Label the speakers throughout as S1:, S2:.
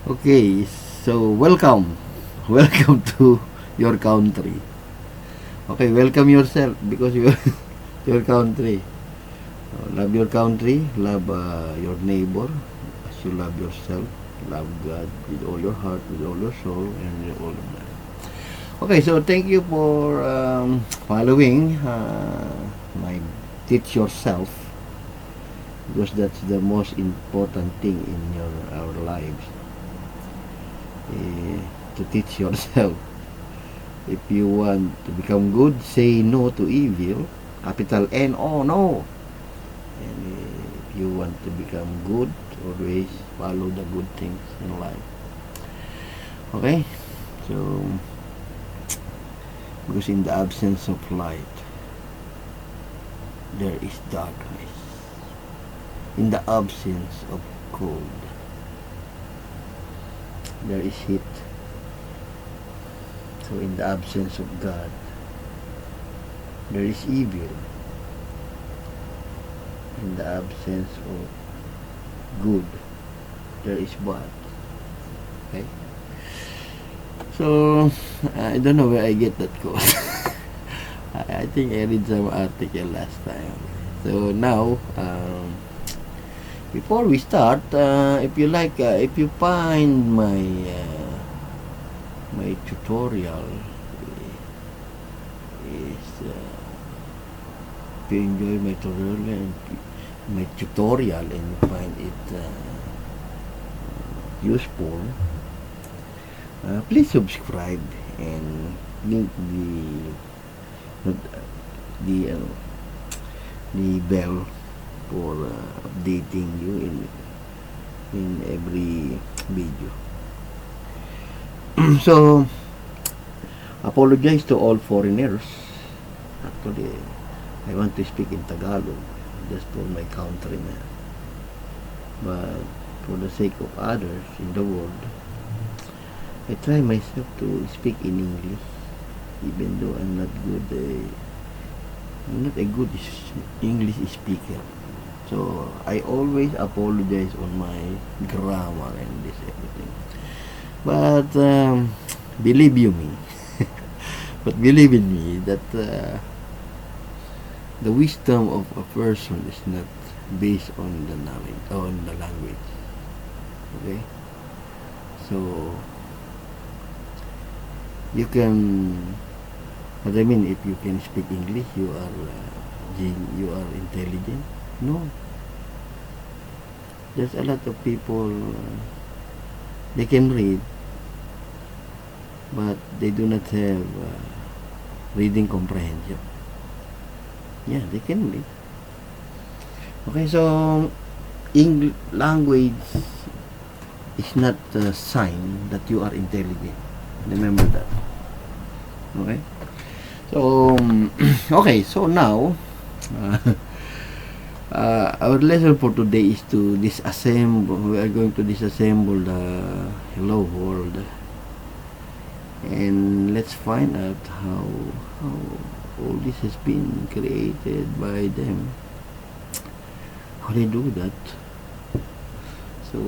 S1: Okay, so welcome. Welcome to your country. Okay, welcome yourself because you your country. Love your country, love your neighbor as you love yourself. Love God with all your heart, with all your soul, and with all your mind. Okay, so thank you for following my teach yourself because that's the most important thing in our lives. To teach yourself. If you want to become good, say no to evil. Capital N, oh no. And if you want to become good, always follow the good things in life. Okay? So, because in the absence of light, there is darkness. In the absence of cold, there is heat. So in the absence of God, there is evil. In the absence of good, there is bad. Okay? So, I don't know where I get that quote. I think I read some article last time. So now, before we start, if you like, if you find my tutorial is if you enjoy my tutorial and you find it useful, please subscribe and link the the bell for updating you in every video. So, apologize to all foreigners. Actually, I want to speak in Tagalog just for my countrymen. But for the sake of others in the world, I try myself to speak in English, even though I'm not a good English speaker. So I always apologize on my grammar and this everything. But believe you me, but believe in me that the wisdom of a person is not based on the knowledge, on the language. Okay, so you can. What I mean, if you can speak English, you are intelligent. No, there's a lot of people. They can read, but they do not have reading comprehension. Yeah, they can read. Okay, so language is not a sign that you are intelligent. Remember that. Okay. So okay. So now, our lesson for today is to disassemble. We are going to disassemble the hello world, and let's find out how all this has been created by them. How they do that? So,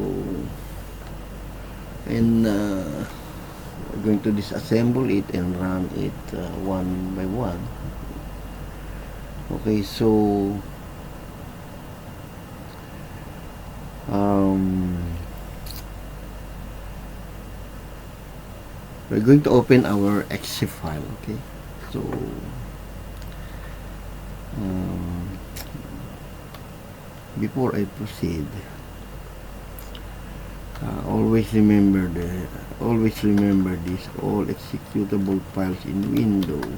S1: and we're going to disassemble it and run it one by one. Okay, so we're going to open our exe file. Okay, so before I proceed, always remember this: all executable files in Windows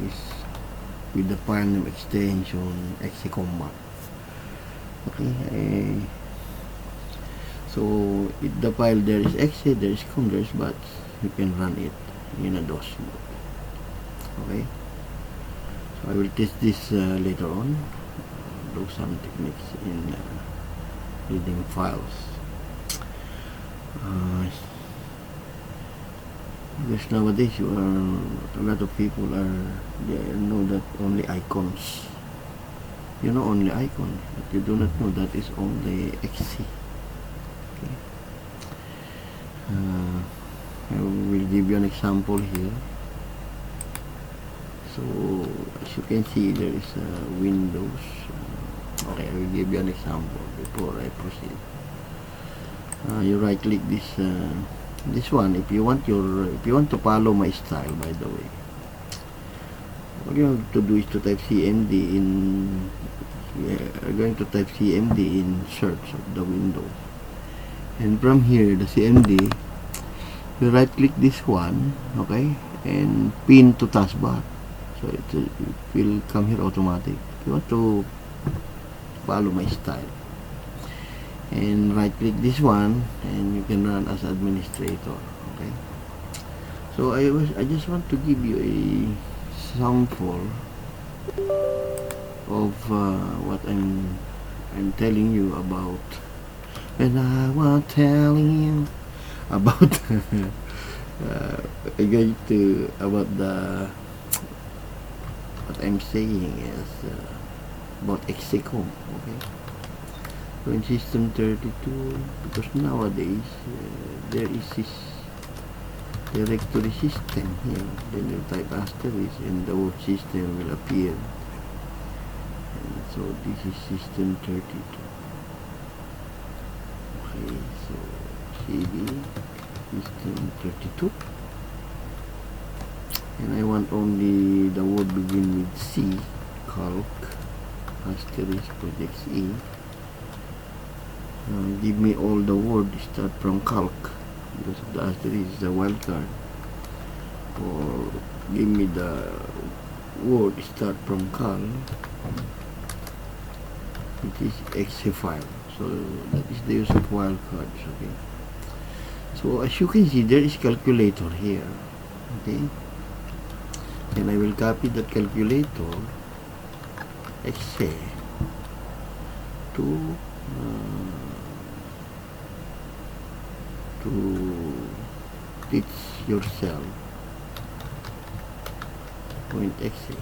S1: is with the file name extension execombat. Okay, so if the file there is exe, there is com, there is but you can run it in a DOS mode. Okay, so I will test this later on. Do some techniques in reading files. Because nowadays a lot of people they know that only icons. You know only icon, but you do not know that is only exe. Okay. I will give you an example here. So as you can see, there is Windows. Okay, I will give you an example before I proceed. You right click this one if you want to follow my style. By the way, all you have to do is to type cmd in. We are going to type cmd in search of the window, and from here the cmd, you right click this one, okay, and pin to taskbar, so it will come here automatic. If you want to follow my style, and right click this one, and you can run as administrator. Okay, so I just want to give you a sample of what I'm telling you about, and I was telling you about going to about the what I'm saying is about Execom. Okay, so in system 32, because nowadays there is this directory system here, then you type asterisk and the word system will appear, and so this is system 32. Okay, so cd system 32, and I want only the word begin with C, calc, asterisk, projects E. Give me all the word start from calc, because of the asterisk is the wildcard, or give me the word start from cal, it is exe file. So that is the use of wildcards. Okay, so as you can see, there is calculator here. Okay, and I will copy that calculator exe to teach yourself point exe.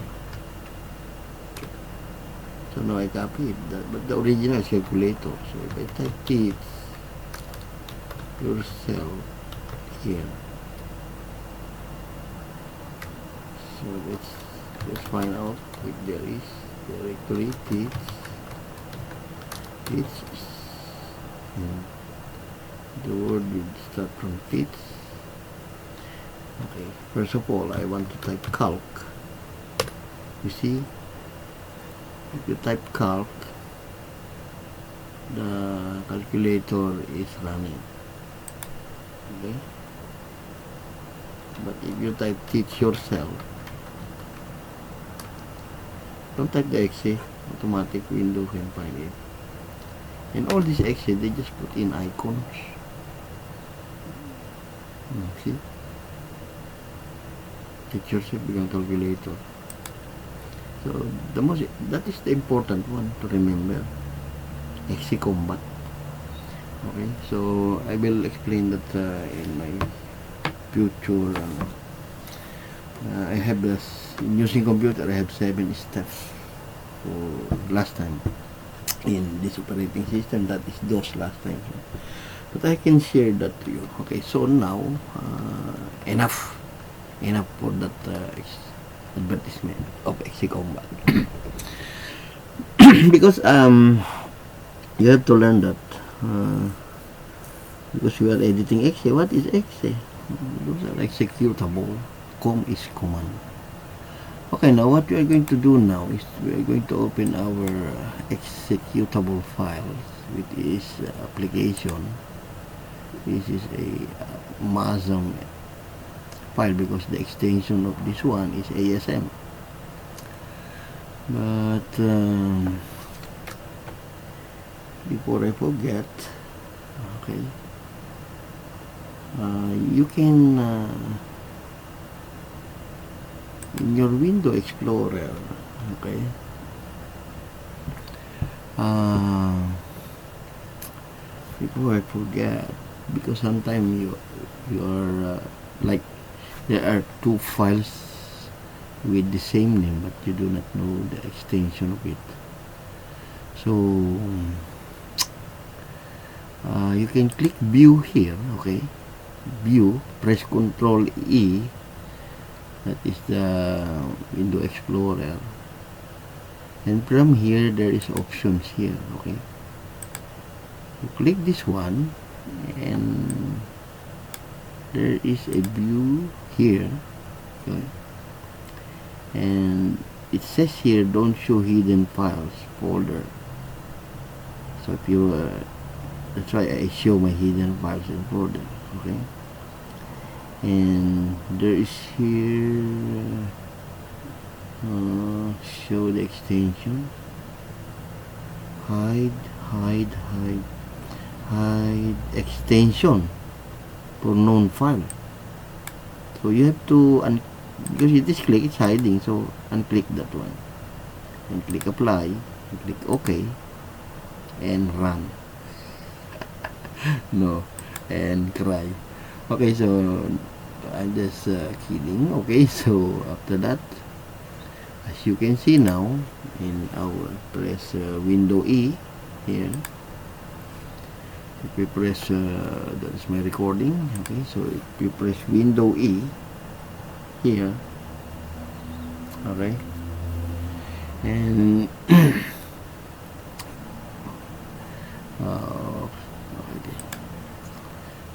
S1: So now I copy that, but the original is calculator. So if I type teach yourself here, so let's find out if there is directory teach, and the word will start from teach. Okay, first of all I want to type calc. You see, if you type calc, the calculator is running. Okay, but if you type teach yourself, don't type the exe, automatic window can find it. And all these exe, they just put in icons. See, teach yourself become calculator. So that is the important one to remember, exe combat. Okay, so I will explain that in my future. I have this using computer. I have 7 steps. For last time in this operating system, that is DOS last time. But I can share that to you. Okay, so now enough for that advertisement of exe combat. Because you have to learn that because you are editing exe. What is exe? Those are executable. Com is command. Okay, now what we are going to do now is we are going to open our executable files, which is application. This is a MASM file because the extension of this one is ASM. But before I forget, okay, you can in your window explorer, okay, before I forget, because sometimes you are like there are 2 files with the same name but you do not know the extension of it. So You can click view here. Okay, view, press Control E, that is the window explorer, and from here there is options here. Okay, you click this one and there is a view here. Okay, and it says here don't show hidden files folder. So if you that's why I show my hidden files and folder. Okay, and there is here show the extension, hide extension for known file. So you have to because you just click, it's hiding, so unclick that one and click apply and click OK and run. No, and cry. Okay, so I'm just kidding. Okay, so after that, as you can see now, in our press window E here. If we press that is my recording. Okay, so if you press window E here, okay, and okay.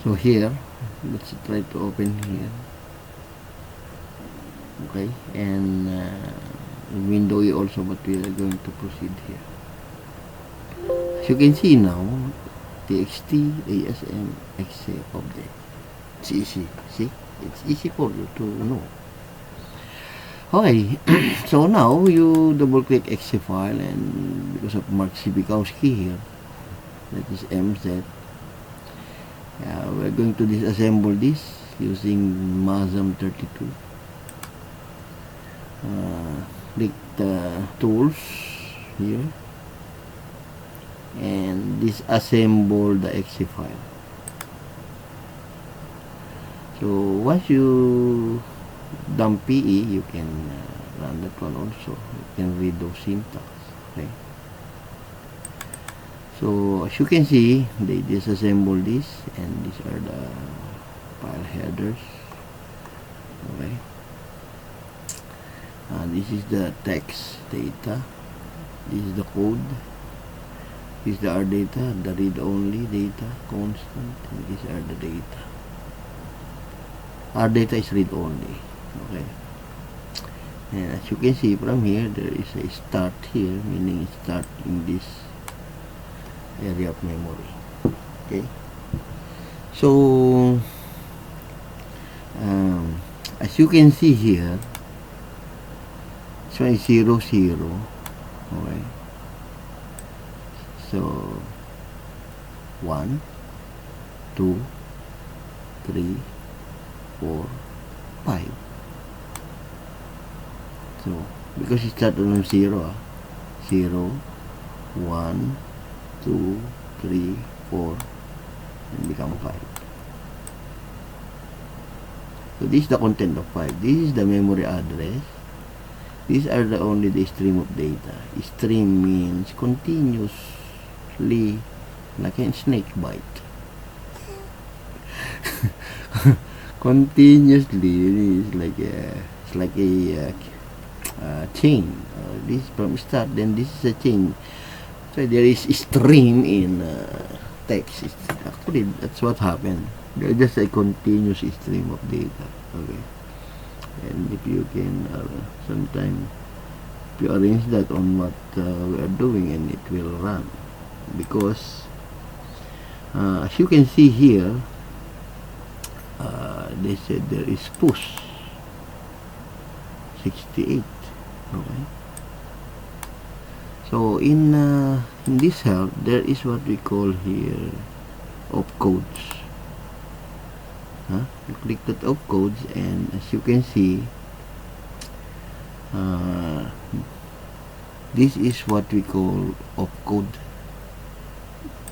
S1: So here, let's try to open here. Okay, and window E also, but we are going to proceed here. As you can see now, txt asm exe object. It's easy. See, it's easy for you to know. Okay, so now you double click exe file, and because of Mark Sibikowski here, that is MZ, we're going to disassemble this using Mazam 32. Click the tools here and disassemble the exe file. So once you dump PE, you can run that one also. You can read those syntax. Okay. So as you can see, they disassemble this, and these are the file headers. Okay. This is the text data. This is the code. This is the R data, the read-only data, constant, and these are the data. R data is read-only. Okay. And as you can see from here, there is a start here, meaning start in this area of memory. Okay. So as you can see here, so it's 0, 0. Okay. So 1, 2, 3, 4, 5. So because it started on 0, 0, 1, 2, 3, 4, and become 5. So this is the content of 5. This is the memory address. These are the only the stream of data. Stream means continuously, like a snake bite. Continuously is like a chain. This from start, then this is a chain. So there is a stream in text. Actually, that's what happened. There's just a continuous stream of data. Okay. And if you can sometime if you arrange that on what we are doing, and it will run, because as you can see here, they said there is push 68. Okay, so in this help there is what we call here opcodes. You click that opcodes, and as you can see, this is what we call opcode.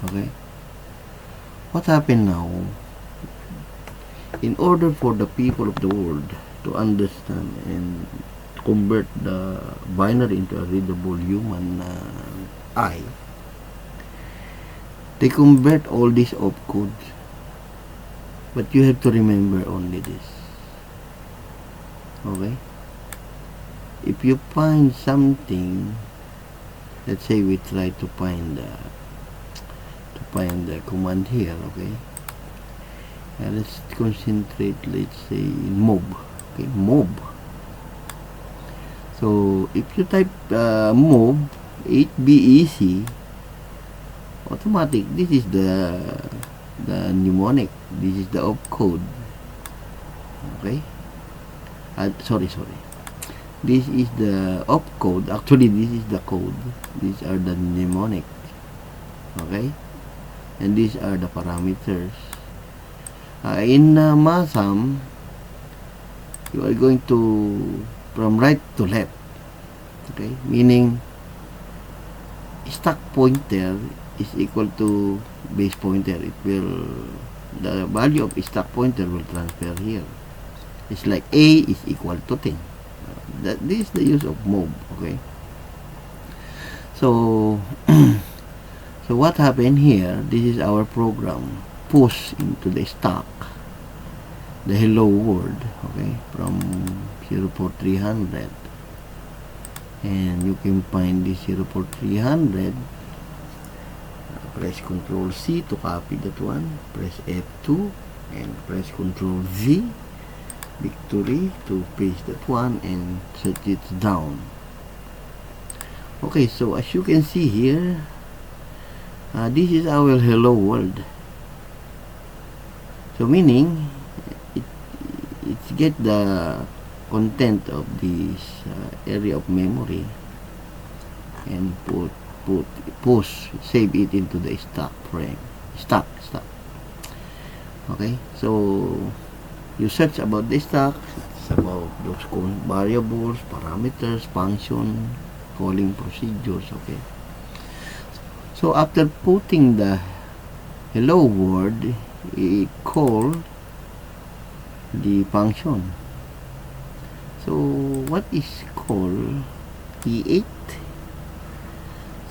S1: Okay, what happened now? In order for the people of the world to understand and convert the binary into a readable human eye, they convert all these opcodes, but you have to remember only this. Okay, if you find something, let's say we try to find the command here. Okay, let's concentrate, let's say mob. Okay, mob. So if you type mob 8BEC, automatic, this is the mnemonic, this is the opcode. Okay, sorry, this is the opcode. Actually, this is the code. These are the mnemonic. Okay, and these are the parameters. In MASAM, you are going to from right to left. Okay, meaning stack pointer is equal to base pointer. It will, the value of stack pointer will transfer here. It's like A is equal to 10. This is the use of mob. Okay, so so what happened here, this is our program, push into the stack the hello world, okay, from 04300, and you can find this 04300. Press Ctrl C to copy that one, press F2 and press Ctrl Z victory to paste that one and set it down. Okay, so as you can see here, this is our hello world. So meaning it's get the content of this area of memory and save it into the stack frame. Stack. Okay, so you search about the stack. It's about those variables, parameters, function, calling procedures. Okay, so after putting the hello word, it call the function. So what is called E8?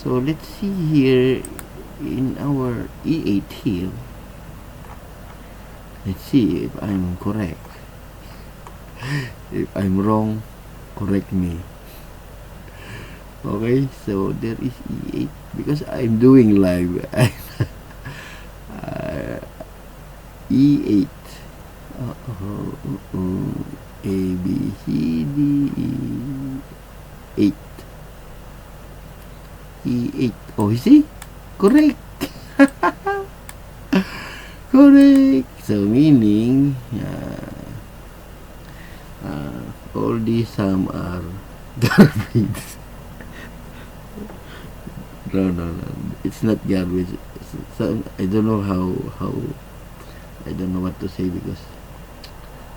S1: So let's see here in our E8 here. Let's see if I'm correct. If I'm wrong, correct me. Okay, so there is E8 because I'm doing live. E8. A, B, C, D, E, 8. E8. Oh, you see? Correct. Correct. So meaning all these some are garbage. No. It's not garbage. So, I don't know how I don't know what to say because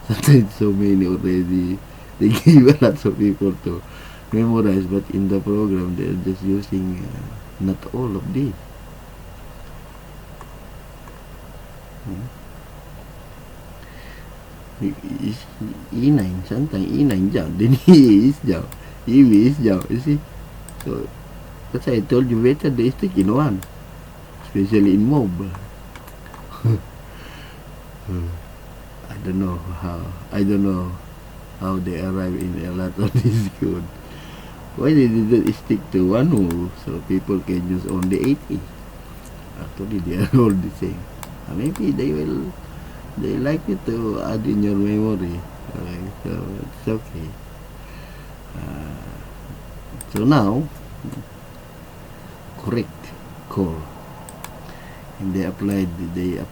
S1: sometimes so many already. They give a lot of people to memorize, but in the program they're just using not all of this. E9, sometimes E9 down, then E is down, EV is down, you see. So that's why I told you better they stick in one, especially in mob. I don't know how they arrive in a lot of this code. Why they didn't stick to one move so people can use only 80? Actually, they are all the same. Maybe they like it to add in your memory. Okay, so it's okay. So now, correct call, and they applied the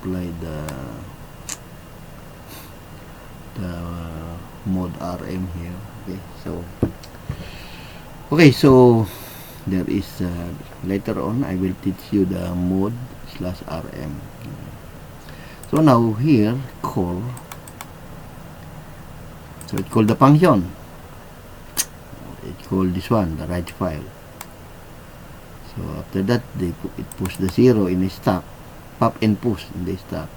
S1: mod RM here. Okay, so there is later on I will teach you the mod /RM. So now here call, so it called the function, it called this one the write file. So after that it push the 0 in the stack, pop and push in the stack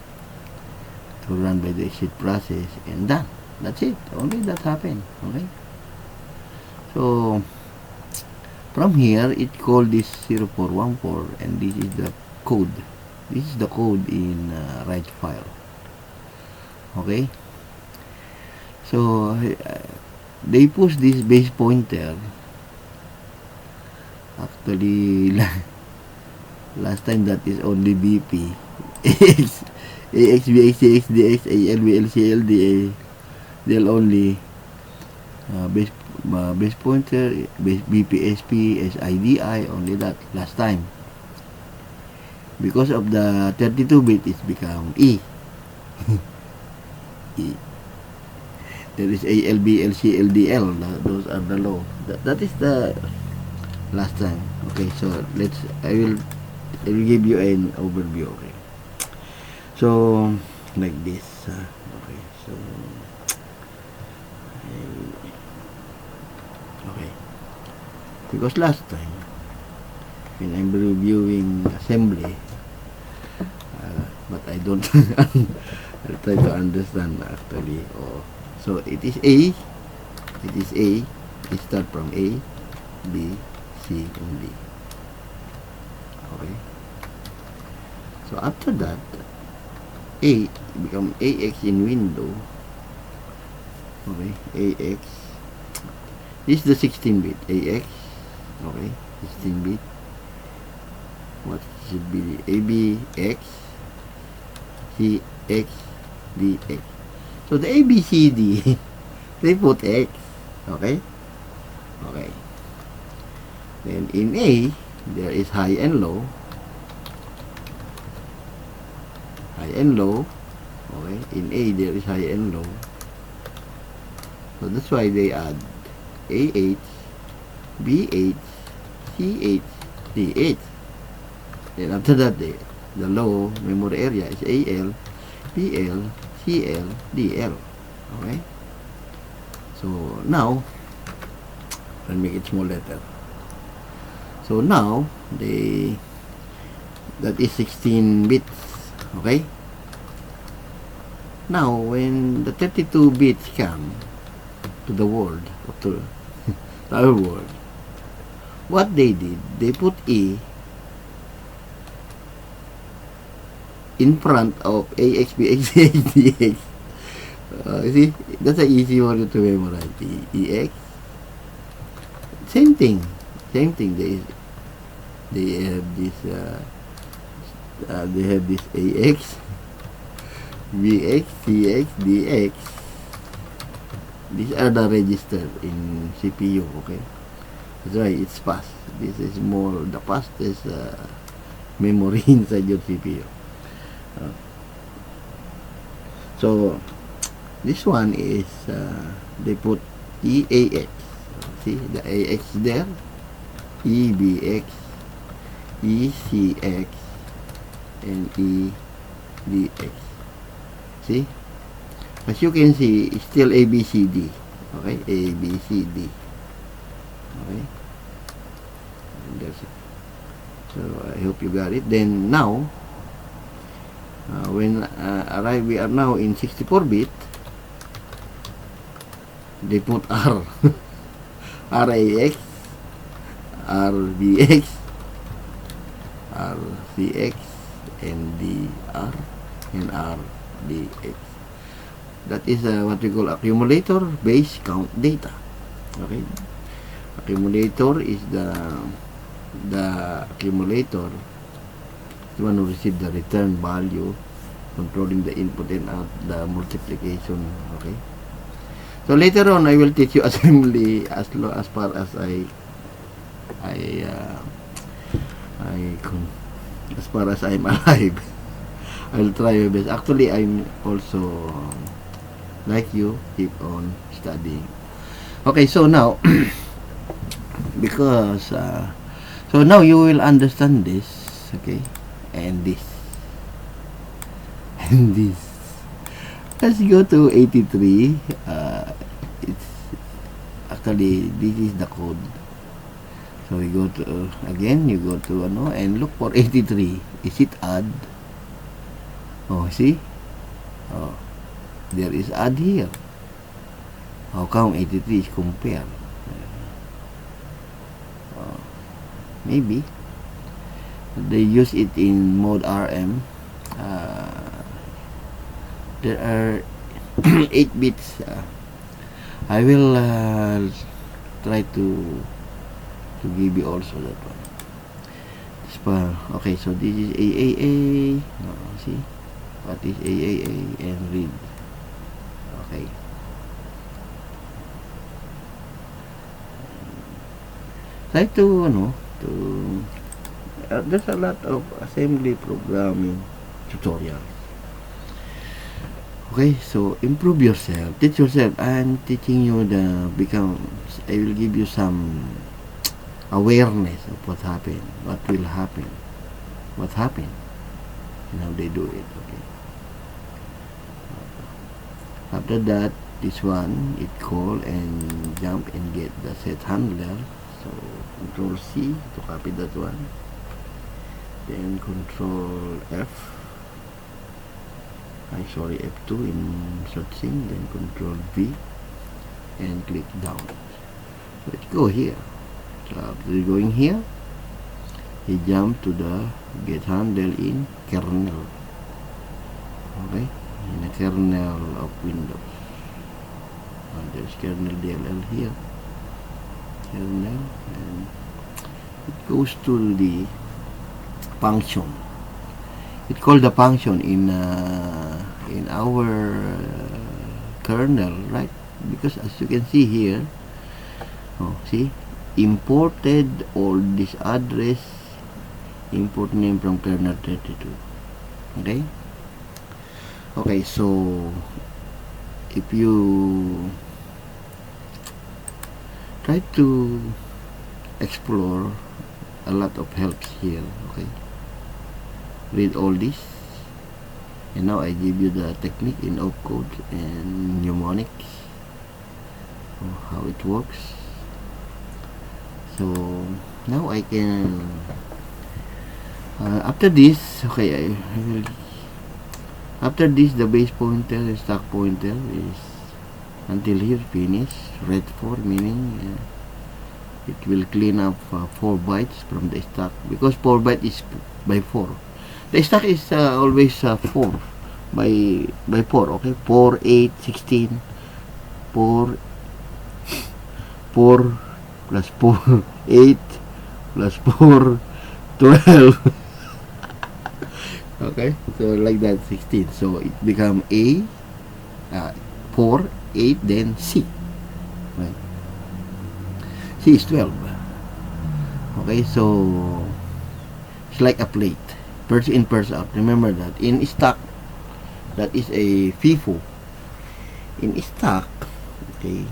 S1: to run by the exit process, and done. That's it. Only that happened. Okay, so from here it called this 0414, and this is the code This is the code in write file. Okay, so they push this base pointer. Actually, last time that is only BP. AX, BX, CX, DX, AL, BL, CL, DA. They'll only base pointer, base BPSP, SIDI, only that last time. Because of the 32-bit, it's become E. E. There is AL, BL, CL, DL. Those are the low. That is the last time. Okay, so I will give you an overview. Okay, so like this. Okay, so okay, because last time when I'm reviewing assembly, but I don't I'll try to understand actually. So it is A. It start from A, B, C, and D. Okay. So after that, A become AX in window. Okay, AX. This is the 16-bit AX. Okay, 16-bit. What should be ABX, CX, DX. So the ABCD, they put X. Okay. Okay. Then in A, there is high and low. High and low. Okay. In A, there is high and low. So that's why they add AH, BH, CH, DH. Then after that, the low memory area is AL, BL, CL, DL. Okay. So now, I'll make it small letter. So now, that is 16 bits. Okay. Now, when the 32 bits come to the world, or to our world, what they did, they put E in front of AX, BX, CX, DX. See, that's an easy one to memorize. EX. Same thing. They have this. They have this AX, BX, CX, DX. These are the register in CPU. Okay, that's why it's fast. This is more the fastest memory inside your CPU. So this one is they put EAX. See the AX there, EBX, ECX, and EDX. See, as you can see, it's still ABCD. Okay, ABCD. Okay, and that's it. So I hope you got it. Then now, when we are now in 64-bit, they put R, RAX, RBX, RCX, and DR, and RDX. That is what we call accumulator base count data. Okay, accumulator is the accumulator, the one who receives the return value, controlling the input and out, the multiplication. Okay. So later on, I will teach you assembly as far as as far as I'm alive. I'll try my best. Actually, I'm also like you, keep on studying. Okay, so now because so now you will understand this. Okay, and this and this. Let's go to 83. It's actually, this is the code. So we go to again, you go to and look for 83. Is it add? Oh, see? Oh, there is add here. How come 83 is compare? Maybe They use it in mode RM. There are 8 bits. I will try to give you also that one. Okay, so this is AAA. See what is AAA and read. Okay. Try to there's a lot of assembly programming tutorials. Okay, so improve yourself, teach yourself. I'm teaching you I will give you some awareness of what happened, what will happen, what happened, and how they do it. Okay. After that, this one, it call and jump and get the set handler. So Control C to copy that one. Then Control F. F2 in searching. Then Control V and click down. So let's go here. So after going here, he jump to the get handle in kernel. Okay, in the kernel of Windows. There's kernel DLL here. Kernel, and it goes to the function. It called the function in our kernel, right? Because as you can see here, see, imported all this address, import name from kernel 32. Okay, so if you try to explore a lot of helps here, okay, read all this, and now I give you the technique in opcode and mnemonics, how it works. So now I can after this, okay, I will, after this, the base pointer and stack pointer is until here finish. Red 4 meaning it will clean up 4 bytes from the stack, because 4 bytes is by 4. The stack is always 4 by 4. Okay, 4, 8, 16, 4 plus 4, 8 plus 4, 12. Okay, so like that, 16. So it become A, 4, 8, then C. Right? C is 12. Okay, so it's like a plate. First in, first out. Remember that. In stack, that is a FIFO. In stack, okay,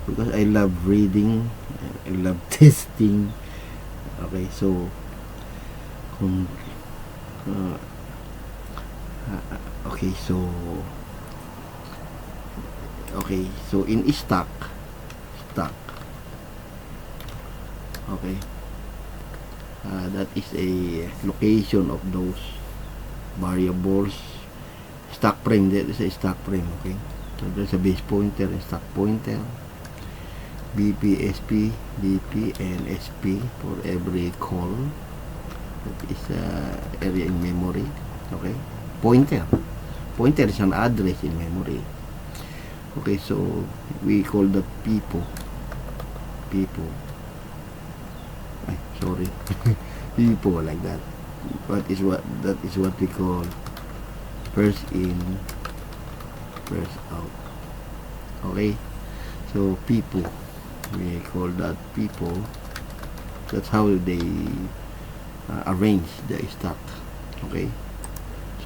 S1: because I love reading, I love testing. Okay, so so in stack, okay, that is a location of those variables. Stack frame, there is a stack frame. Okay, so there's a base pointer and stack pointer, BP, SP, BP, and SP for every call. That is area in memory. Okay, pointer is an address in memory. Okay, so we call the people. Sorry, people, like that. That is what we call first in, first out. Okay, so people, we call that people. That's how they arrange the stack. Okay,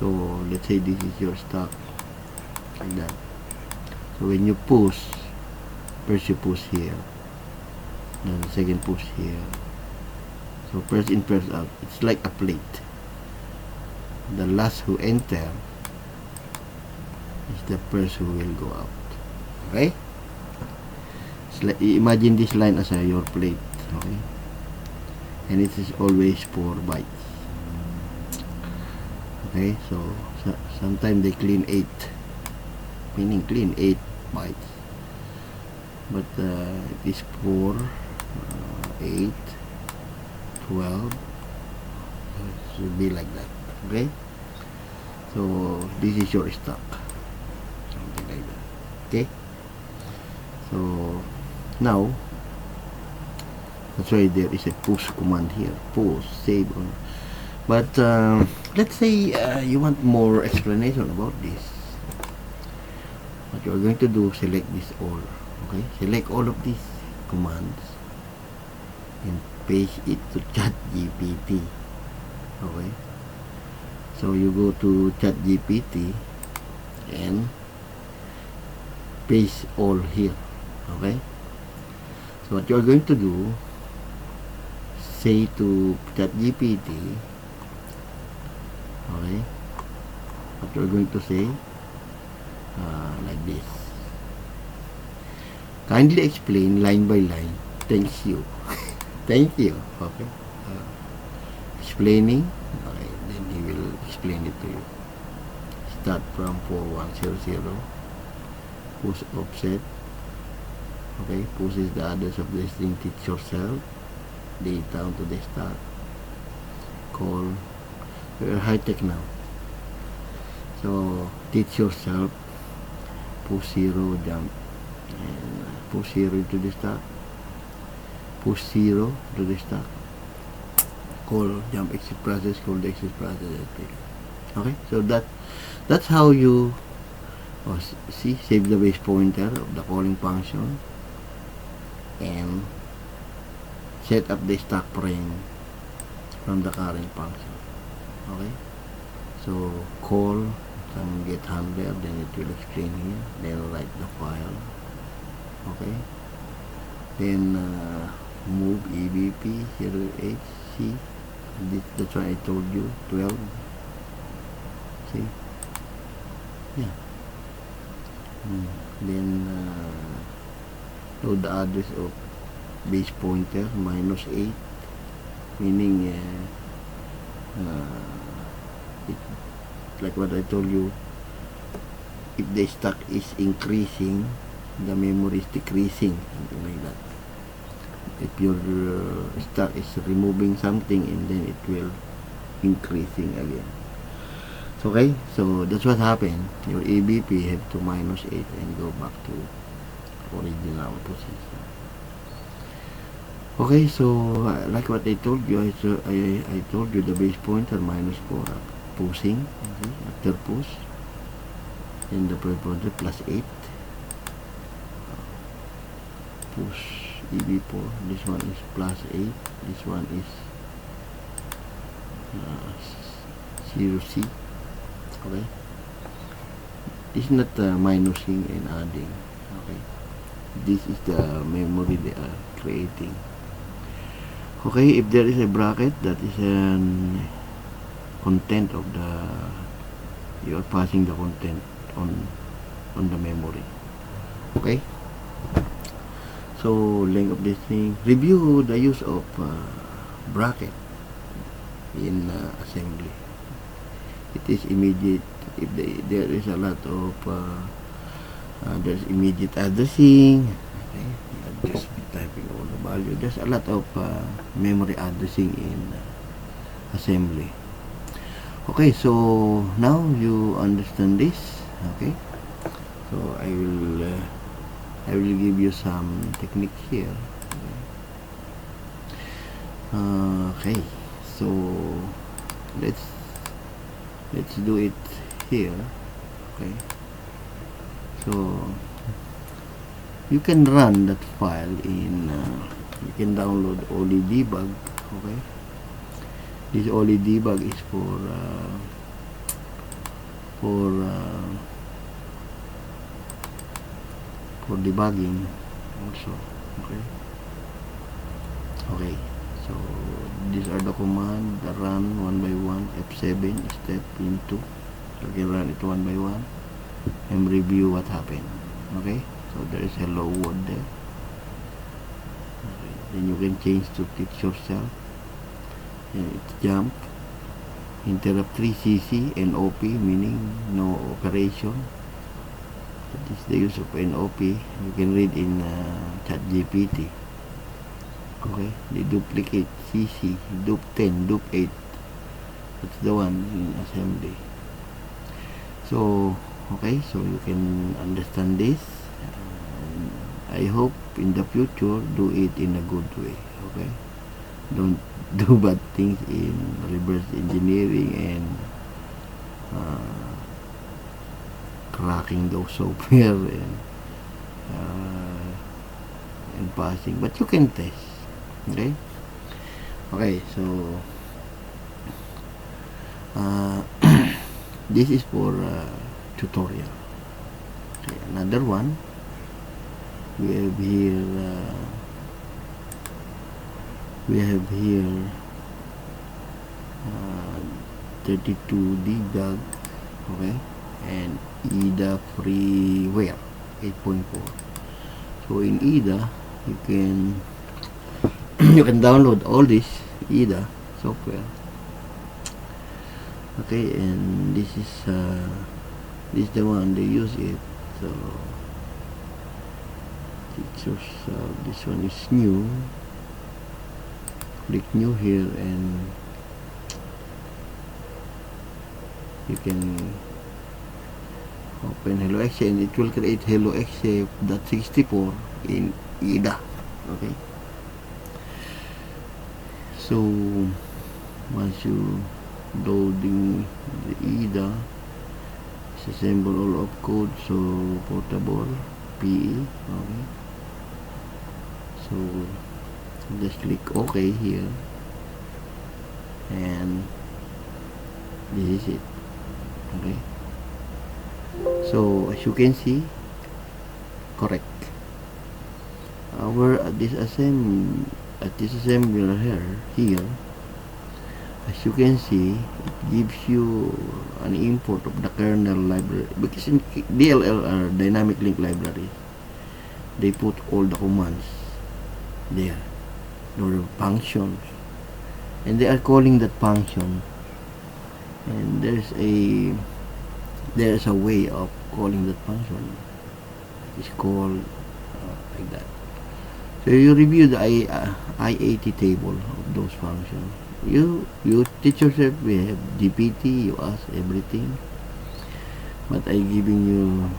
S1: so let's say this is your stack, like that. So when you push, first you push here, then the second push here. So first in, first out. It's like a plate. The last who enter is the first who will go out. Okay, it's like, imagine this line as your plate. Okay, and it is always 4 bytes. Okay, so sometimes they clean 8, meaning clean 8 bytes, but it is 4, 8, 12. It should be like that. Okay, so this is your stock, something like that. Okay, so now that's why there is a push command here, push save on. But let's say you want more explanation about this. What you are going to do, select this all. Okay, select all of these commands and paste it to ChatGPT. Okay, so you go to ChatGPT and paste all here. Okay, so what you are going to do, say to ChatGPT, okay, what you are going to say, like this: kindly explain line by line. Thank you. Thank you. Okay, explaining. Okay, then he will explain it to you. Start from 4100, push offset. Okay, pushes the address of the string teach yourself data onto the stack. Call. We're high tech now. So teach yourself, push 0, jump, and push 0 into the stack, push 0 to the stack, call jump exit process, call the exit process. Okay, so that's how you see, save the base pointer of the calling function and set up the stack frame from the current function. Okay, so call some get handler, then it will explain here, then write the file. Okay, then move EBP 0HC, that's what I told you, 12. See, yeah. Then load the address of base pointer -8, meaning it, like what I told you, if the stack is increasing, the memory is decreasing, something like that. If your stack is removing something, and then it will increasing again. Okay, so that's what happened. Your EBP have to -8 and go back to original position. Okay, so like what I told you, I told you the base pointer -4, pushing. Okay, after push, and the base pointer +8, push EB4. This one is +8. This one is 0C. Okay, it's not minusing and adding. Okay, this is the memory they are creating. Okay, if there is a bracket, that is an content of the, you are passing the content on the memory. Okay, so length of this thing, review the use of bracket in assembly. It is immediate. If there is a lot of there's immediate addressing. Okay, just typing all the value. There's a lot of memory addressing in assembly. Okay, so now you understand this. Okay, so I will give you some technique here. Okay, so let's do it here. Okay, so you can run that file in you can download Oli Debug. Okay, this Oli Debug is for debugging also. Okay, so these are the commands that run one by one. F7 step into, so you can run it one by one and review what happened. Okay, so there is hello word there. Okay, then you can change to teach yourself, and it's jump, interrupt 3CC, NOP, meaning no operation. That is the use of NOP. You can read in ChatGPT. Okay, the duplicate CC, dup 10, dup 8. That's the one in assembly. So okay, so you can understand this. I hope in the future do it in a good way. Okay, don't do bad things in reverse engineering and cracking those software and passing, but you can test. Okay, so this is for tutorial. Okay, another one we have here 32 debug, okay, and EDA freeware 8.4. So in EDA you can you can download all this EDA software. Okay, and this is the one they use it. So features, this one is new. Click new here and you can open Hello Exe and it will create Hello Exe.64 in EDA. Okay, so once you loading the EDA, disassemble all of code, so portable PE. Okay, so just click OK here and this is it. Okay, so as you can see, correct. Our disassembler here, as you can see, it gives you an import of the kernel library, because in DLL dynamic link library, they put all the commands there, or functions, and they are calling that function, and there's a way of calling that function. It's called like that. So you review the IAT table of those functions. You teach yourself. We have GPT. You ask everything, but I giving you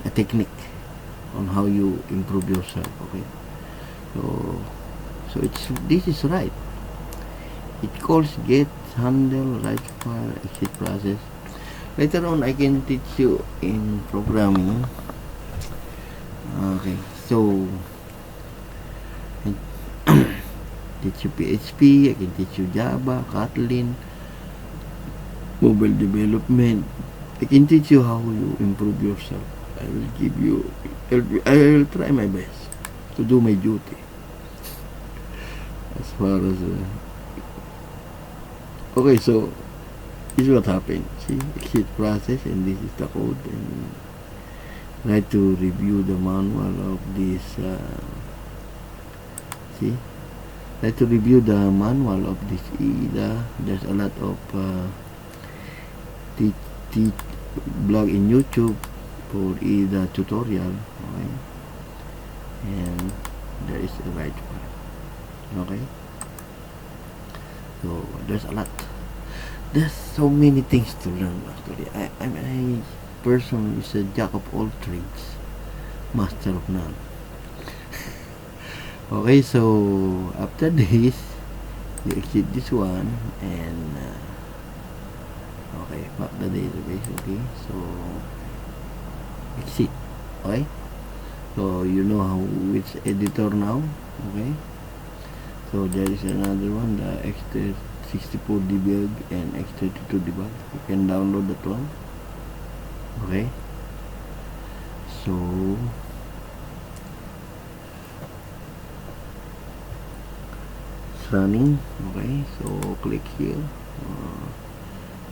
S1: a technique on how you improve yourself. Okay, so this is right. It calls get, handle, write file, exit process. Later on I can teach you in programming. Okay, so teach you PHP, I can teach you Java, Kotlin, mobile development. I can teach you how you improve yourself. I will give you, I will try my best to do my duty as far as okay, so this is what happened. See, exit process, and this is the code, and try to review the manual of this see, try to review the manual of this EDA. There's a lot of blog in YouTube for EDA tutorial. Okay, and there is a right one. Okay, so there's a lot. There's so many things to learn. Actually, I'm a person who is a jack of all trades, master of none. Okay, so after this, you exit this one and okay, map the database. Okay, so exit. Okay, so you know how which editor now. Okay, so there is another one, the X64 debug and X32 debug. You can download that one. Okay, so it's running. Okay, so click here,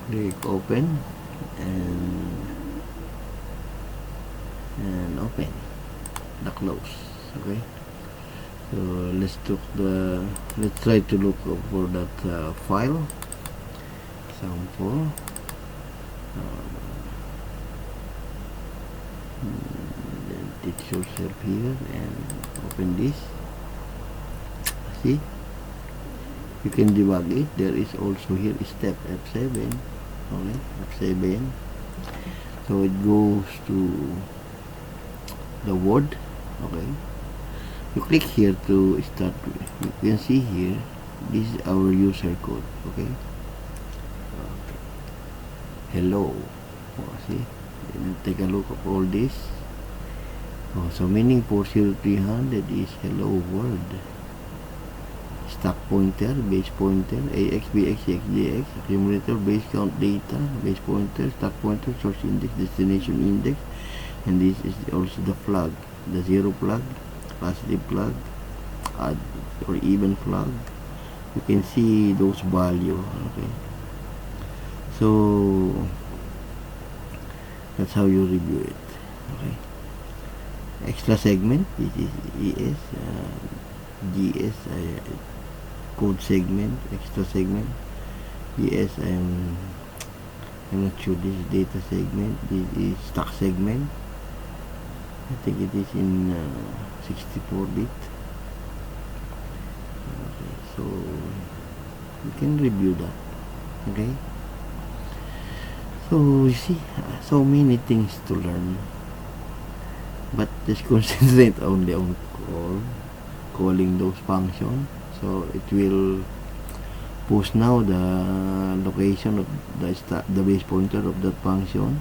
S1: click open and open the close. Okay, so let's try to look for that file sample. Then teach yourself here and open this. See, you can debug it. There is also here step F7. Okay, F7. So it goes to the word. Okay, you click here to start. You can see here, this is our user code. Okay, hello. Oh, see, and take a look of all this. Oh, so meaning 40300 is hello world. Stack pointer, base pointer, AX, BX, XJX, accumulator, base count data, base pointer, stack pointer, source index, destination index, and this is also the flag, the zero flag, positive flag, odd or even flag. You can see those value. Okay, so that's how you review it. Okay, extra segment, this is ES, GS, code segment, extra segment. GS, I'm not sure. This is data segment, this is stack segment. I think it is in 64-bit. Okay, so you can review that. Okay, so you see, so many things to learn, but just concentrate only on calling those functions. So it will post now the location of the base pointer of that function,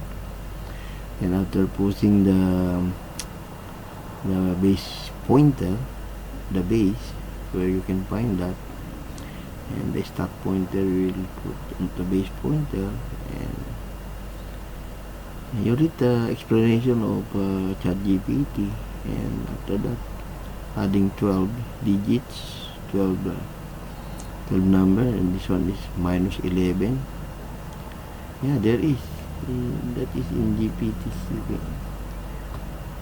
S1: and after posting the base pointer, the base where you can find that, and the stack pointer will put into base pointer, and you read the explanation of ChatGPT, and after that adding 12 digits, 12 number, and this one is minus 11. Yeah, there is that is in GPT.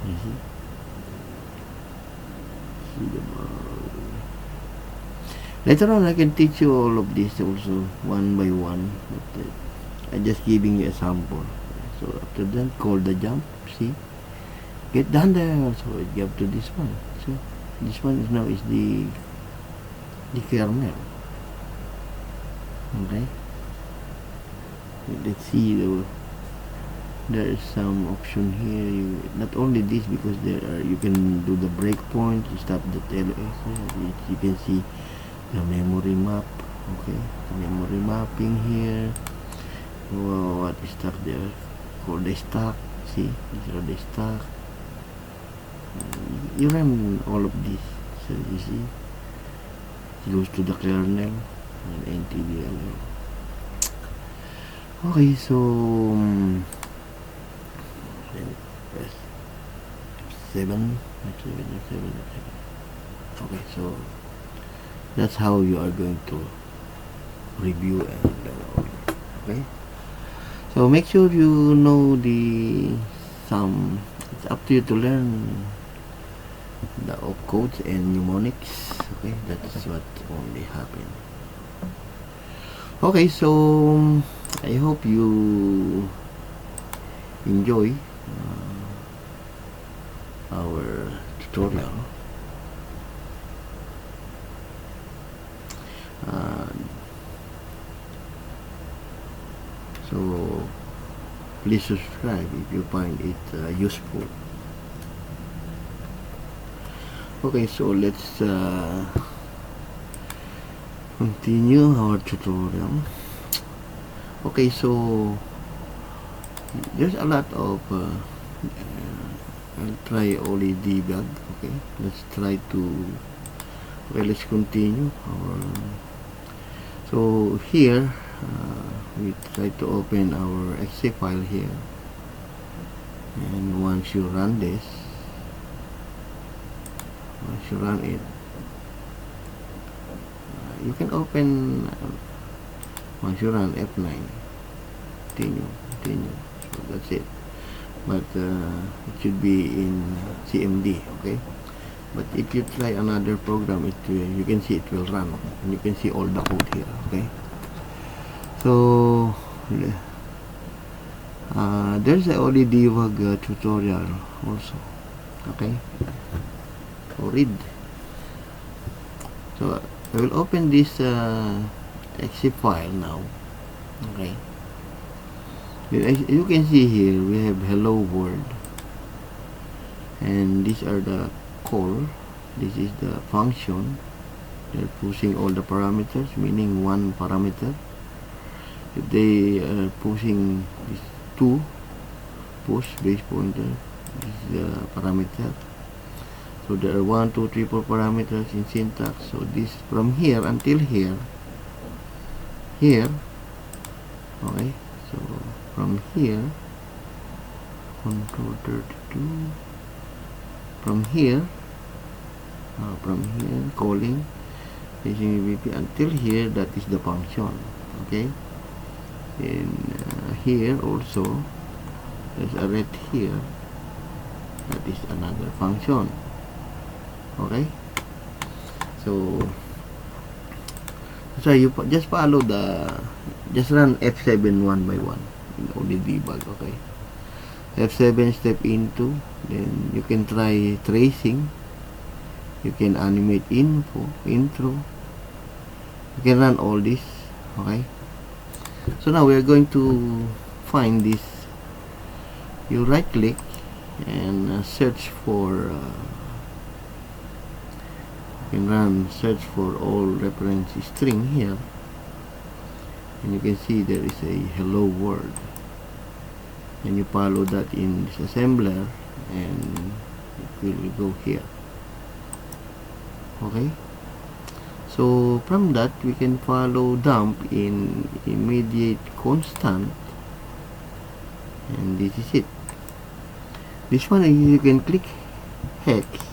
S1: You see, later on I can teach you all of this also one by one, but I'm just giving you a sample. So after that, call the jump. See, get done there. So it get to this one. So this one is now is the kernel. Okay, let's see, there is some option here. Not only this, because you can do the breakpoint, you stop the LS. You can see the memory map. Okay, the memory mapping here. Wow, what is stuck there? For the stack, see, these are the stack. You run all of this, so you see, it goes to the kernel and NTDLL. Okay, so F7. Okay, so that's how you are going to review and learn. Okay, so make sure you know it's up to you to learn the opcodes and mnemonics. Okay, that's what only happen. Okay, so I hope you enjoy our tutorial. So please subscribe if you find it useful. Okay, so let's continue our tutorial. Okay, so there's a lot of I'll try only debug. Okay, let's try to let's continue our so here we try to open our exe file here, and once you run this, once you run it, you can open once you run F9, continue, so that's it. But it should be in CMD. Okay, but if you try another program, you can see it will run, and you can see all the code here. Okay, so there's a only debug tutorial also. Okay, so read. So I will open this exe file now. Okay, as you can see here, we have hello world, and these are the call. This is the function. They're pushing all the parameters, meaning one parameter. If they are pushing this 2 push base pointer, this is the parameter. So there are 1, 2, 3, 4 parameters in syntax. So this from here until here, okay. So from here, control 32, from here calling using VP until here, that is the function. Okay, and here also there's a red here, that is another function. Okay, so you just follow just run F7 one by one in only debug. Okay, F7 step into, then you can try tracing, you can animate intro, you can run all this. Okay, so now we are going to find this. You right click and search for you can run search for all reference string here, and you can see there is a hello world, and you follow that in Disassembler and it will go here. Okay, so from that we can follow dump in immediate constant, and this is it. This one you can click hex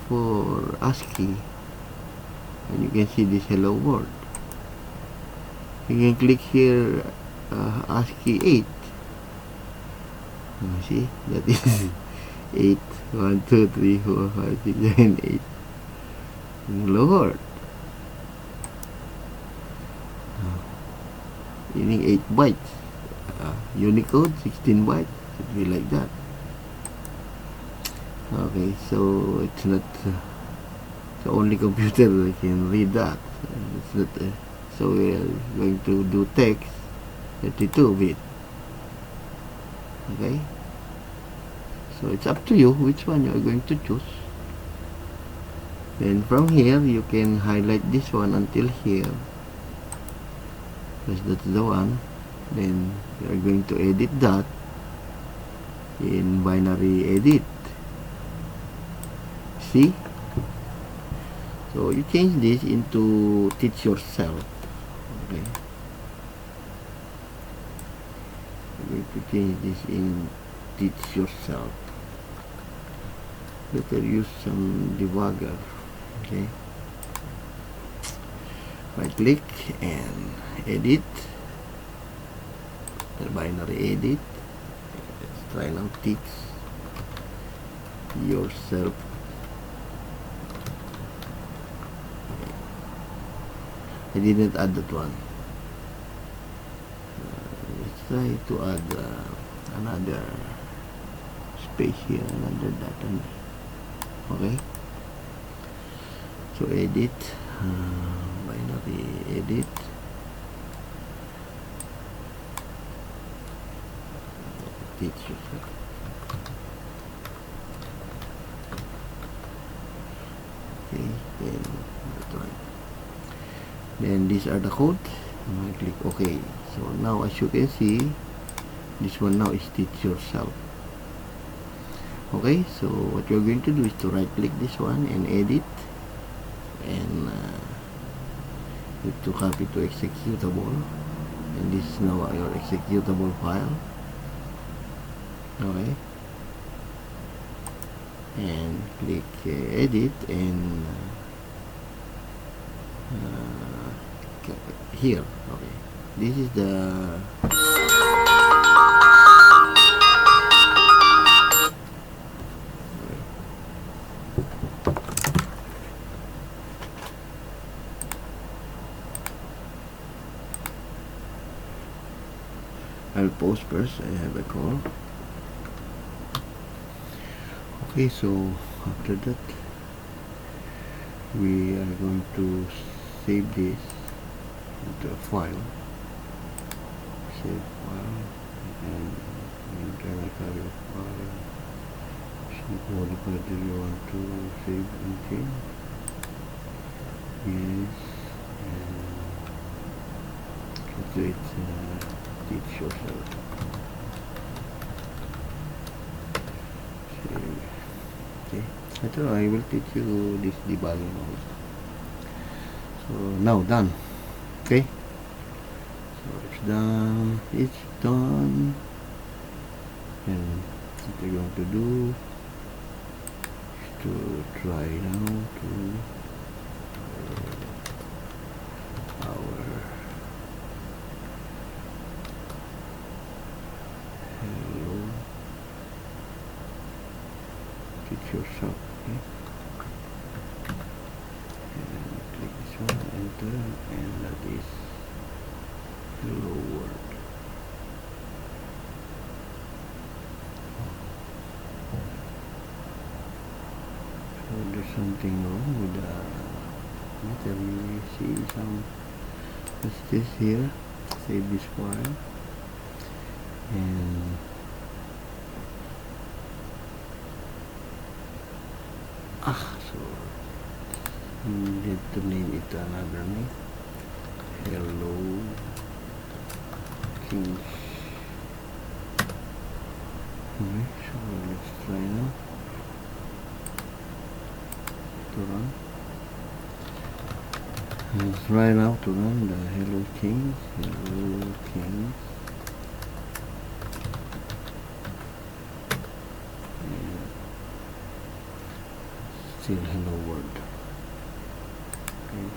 S1: for ASCII, and you can see this hello world. You can click here ASCII 8. See, that is 8. 1, 2, 3, 4, 5, 6, 7, 8. Hello world. Meaning 8 bytes. Unicode 16 bytes. It should be like that. Okay, so it's not the only computer that can read that. It's not. So we are going to do text 32-bit. Okay, so it's up to you which one you are going to choose. Then from here you can highlight this one until here, because that's the one. Then you are going to edit that in binary edit. See, so you change this into teach yourself. Okay, I'm going to change this in teach yourself. Better use some debugger. Okay, right click and edit, the binary edit. Let's try now teach yourself. I didn't add that one. Let's try to add another space here, another data. Okay, so edit, binary edit, teach yourself. Okay, then that one. Then these are the code. I click OK. So now as you can see, this one now is teach yourself. Okay, so what you're going to do is to right click this one and edit, and you have to copy to executable, and this is now your executable file. Okay, and click edit, and here. Okay, this is the I'll pause first. I have a call. Okay, so after that we are going to save this into a file. Save file and internal copy file. What do you want to save and change? Yes, and let's do it. Teach yourself. Save. Okay. I will teach you this debugging also. So now done. Okay. So it's done. It's done. And what we're going to do is to try now to our hello teach yourself. Okay. And click this one, enter, and that is hello world. So there's something wrong with the meter. We see some messages here. Save this file and so we need to name it another name. Hello Kings. Okay, so let's try now to run. Let's try now to run the Hello Kings. Hello Kings. And still hello world. Okay.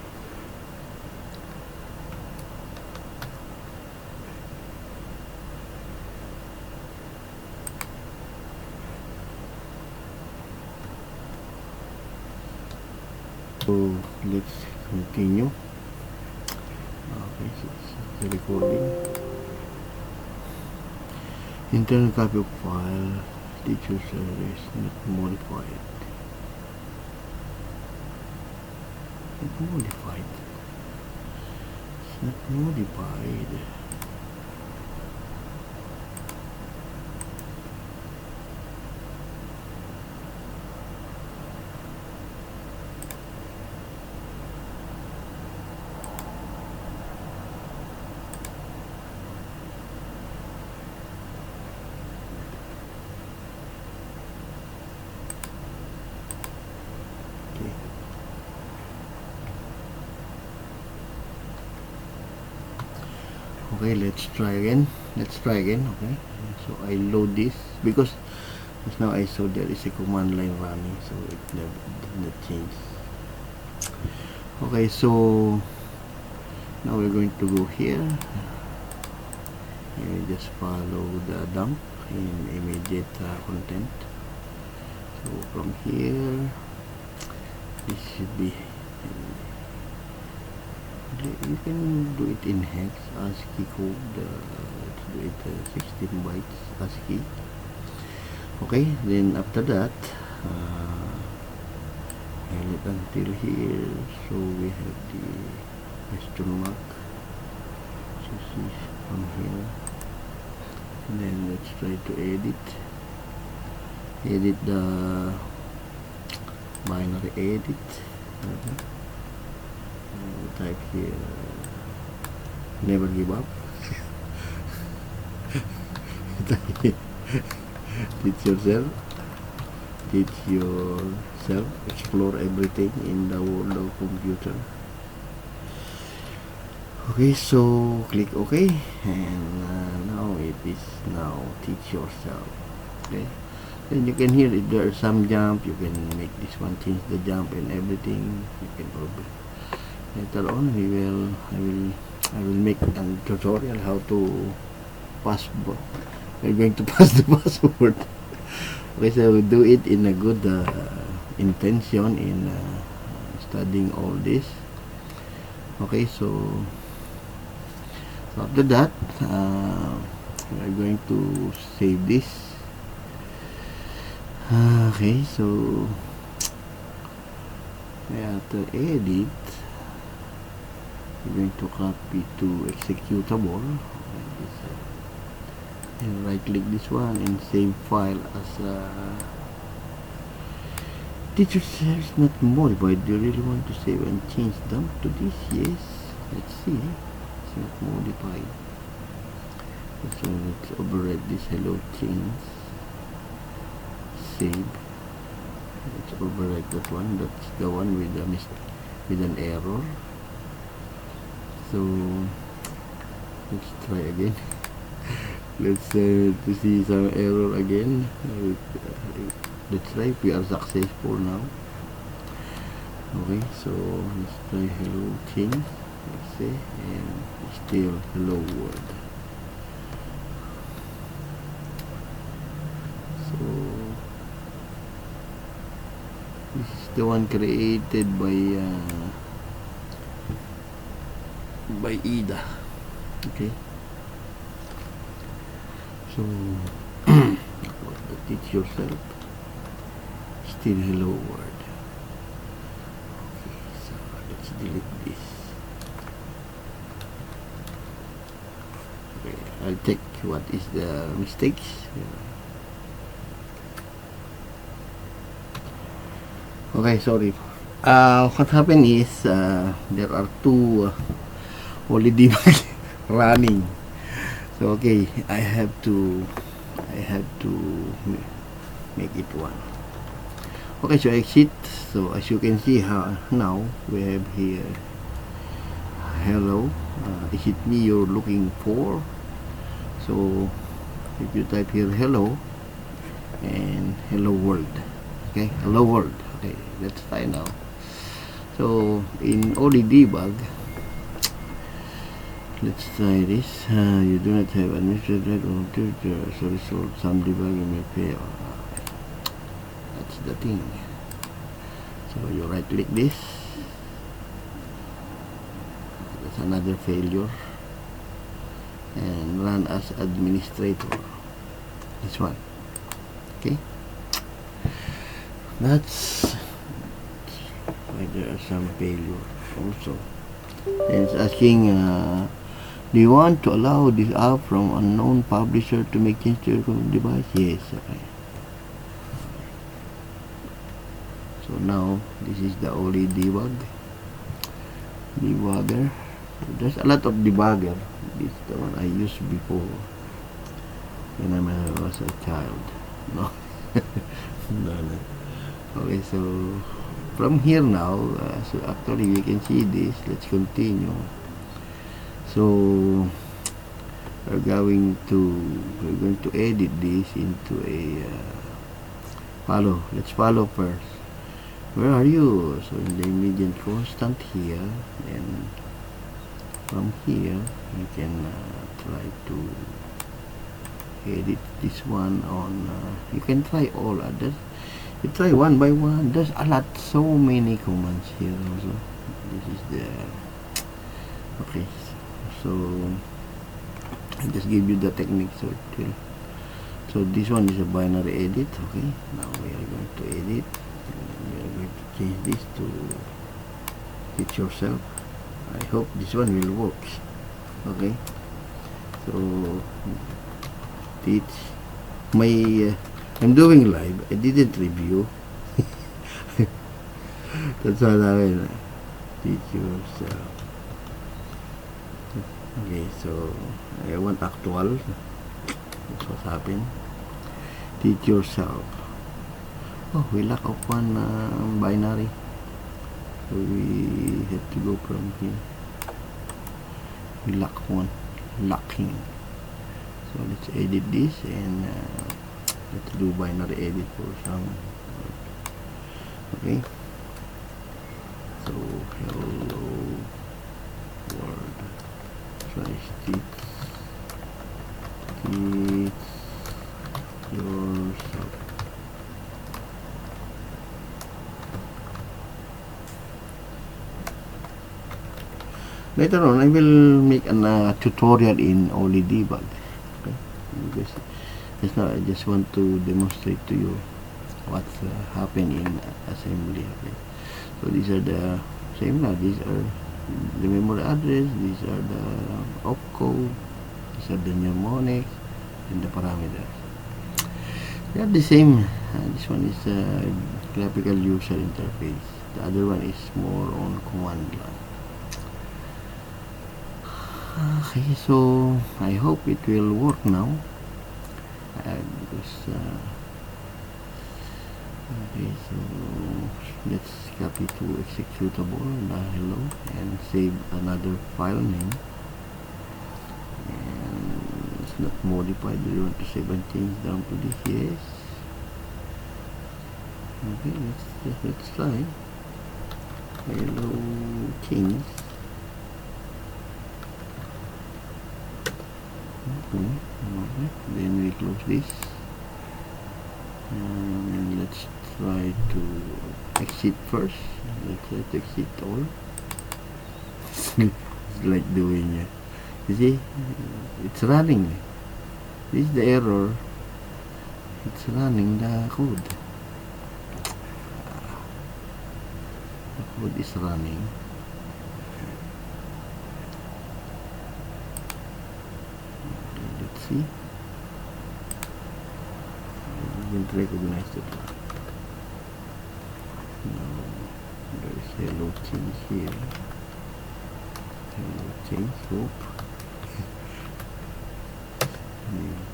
S1: So let's continue. Okay, so it's the recording. Internal copy of file. Teacher service not modified. Not modified. It's not modified. Okay, let's try again. Okay, so I load this because just now I saw there is a command line running, so it never did not change. Okay, so now we're going to go here and just follow the dump in immediate content. So from here this should be, you can do it in hex ASCII code. Let's do it 16 bytes ASCII. Okay, then after that it until here, so we have the question mark. So see from here, and then let's try to edit the binary edit. Okay. Type here never give up. Teach yourself explore everything in the world of computer. Okay, so click OK, and now it is now teach yourself. Okay, then you can hear it, there are some jump. You can make this one change the jump and everything. You can probably later on I will make a tutorial how to pass. We're going to pass the password. Okay, so we'll do it in a good intention in studying all this. Okay, so after that we're going to save this. Okay, so After edit, we're going to copy to executable, and right click this one and save file as teacher says not modified. Do you really want to save and change them to this? Yes. Let's see. It's not modified. So let's overwrite this hello change. Save. Let's overwrite that one. That's the one with a with an error. So let's try again. Let's to see some error again. Let's try if we are successful now. Okay, so let's try hello change. Let's say, and still hello world. So this is the one created by Ida. Okay, so teach yourself still hello world. Okay, so let's delete this. Okay, I'll check what is the mistakes. Okay, sorry. What happened is there are two holiday running. So okay, I have to make it one. Okay, so exit. So as you can see now we have here hello. Is it me you're looking for? So if you type here hello and hello world. Okay, hello world. Okay, let's try now. So in OD debug, let's try this. You do not have administrator or tutor, so result some debugging may fail. That's the thing. So you right click this. That's another failure. And run as administrator. This one. Okay. That's why there are some failure also. And it's asking, do you want to allow this app from unknown publisher to make change to your device? Yes. Okay. So now this is the only debugger. There's a lot of debugger. This is the one I used before when I was a child. No. No. Okay, so from here now, so actually we can see this. Let's continue. So we're going to edit this into a follow. Let's follow first. Where are you? So in the immediate constant here, and from here you can try to edit this one on. You can try all others. You try one by one. There's a lot, so many commands here also. This is the okay. So I just give you the technique. So this one is a binary edit. Okay. Now we are going to edit. We are going to change this to teach yourself. I hope this one will work. Okay. So teach my. I'm doing live. I didn't review. That's what I mean. Teach yourself. Okay, so I want actual. That's what happened. Teach yourself. Oh, we lack of one binary. So we have to go from here. We lack one. Lacking. So let's edit this and let's do binary edit for some. Okay. So hello world. Try teach yourself. Later on, I will make a tutorial in only debug. Okay, because just now I just want to demonstrate to you what's happening in assembly. Okay, So these are the same now. These are the memory address, these are the opcode, these are the mnemonics, and the parameters. They are the same. This one is graphical user interface. The other one is more on command line. Okay, so I hope it will work now. Because okay, so let's copy to executable the hello and save another file name. And it's not modified. Do you want to save and change down to this? Yes. Okay, let's try. Hello change. Okay. Then we close this. And let's try to exit first. Let's try to exit all. It's like doing you see, it's running. This is the error. It's running the code. The code is running. Okay, let's see. I didn't recognize it. No, there is hello change here. Hello change, hope.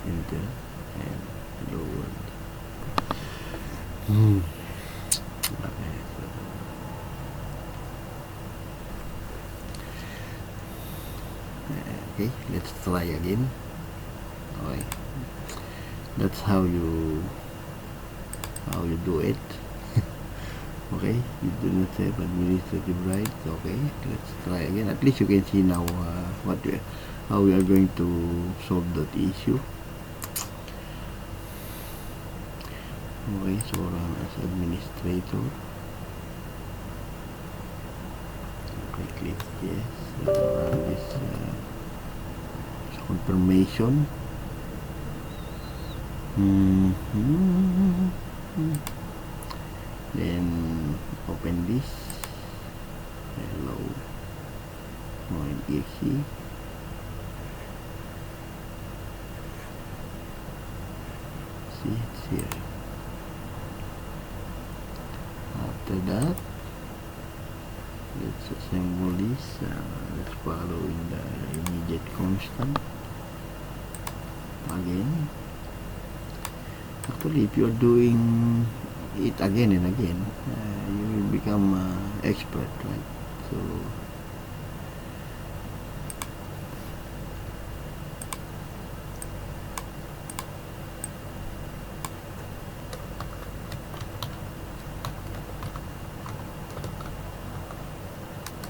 S1: Enter and hello world. Okay, let's try again. Okay, that's how you do it. Okay, you do not have administrative rights. Okay, let's try again. At least you can see now how we are going to solve that issue. Okay, so run as administrator. Okay, click yes. Run this confirmation. Then open this. Hello. exe. See, it's here. After that, let's assemble this. Let's follow in the immediate constant again. Actually, if you're doing it again and again, you will become expert, right? So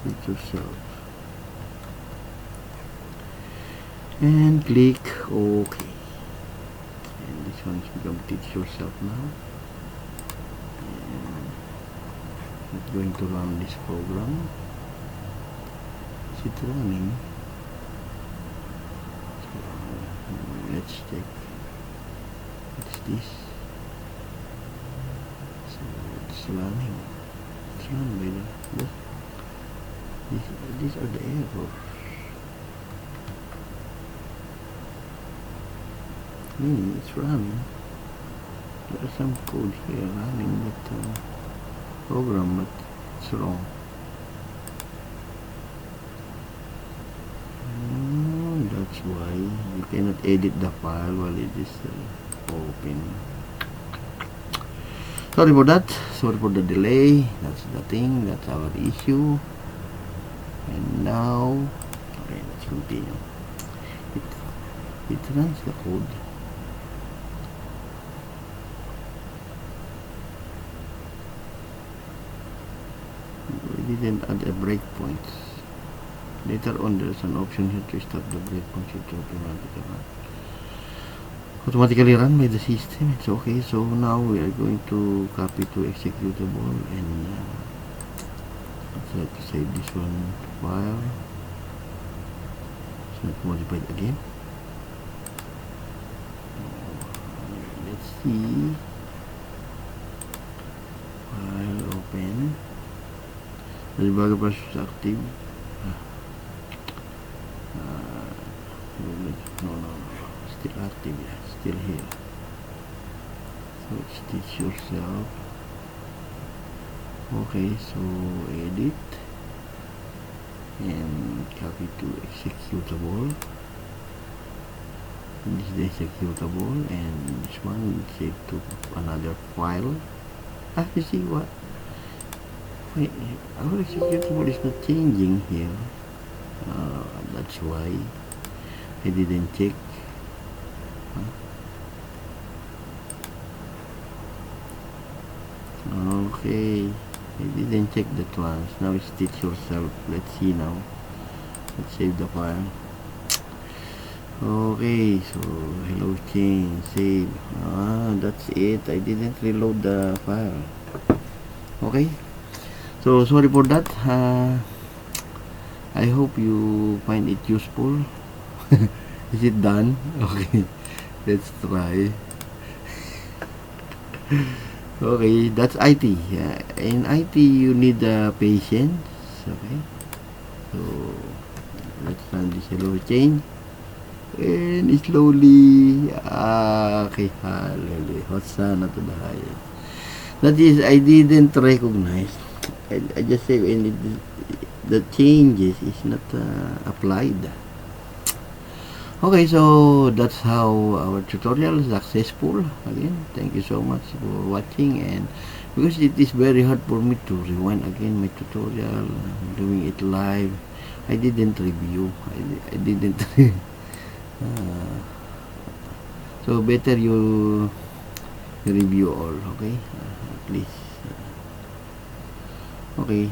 S1: it yourself and click OK. And this one is become teach yourself now. And I'm going to run this program. Is it running? So, let's check. What's this? So it's running. It's run by the these are the errors. It's running. There is some code here running that program, but it's wrong. That's why you cannot edit the file while it is open. Sorry for that. Sorry for the delay. That's the thing. That's our issue. And now, okay, let's continue. It runs the code. We didn't add a breakpoint. Later on, there's an option here to start the breakpoint automatically run by the system. It's okay. So now we are going to copy to executable and let's try to save this one file. It's not modified again. Let's see. File open. The debugger process is active. No, still active, yeah, still here. So stitch yourself. Okay, so edit and copy to executable. This is the executable, and this one save to another file. You see what? Wait, our executable is not changing here. That's why I didn't check. Okay, I didn't check that one. Now stitch yourself. Let's see now. Let's save the file. Okay, so hello change, save. That's it. I didn't reload the file. Okay, so sorry for that. I hope you find it useful. Is it done? Okay, let's try. Okay, that's IT. In IT, you need patience. Okay, so let's run this hello change. And slowly, okay, hallelujah, Hosanna to the highest. That is, I didn't recognize. I just say when the changes is not applied. Okay, so that's how our tutorial is successful. Again, thank you so much for watching, and because it is very hard for me to rewind again my tutorial, doing it live, I didn't review. I didn't. So better you review all, okay? Please. Okay,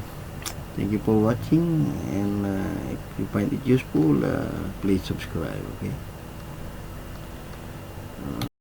S1: thank you for watching, and if you find it useful, please subscribe, okay?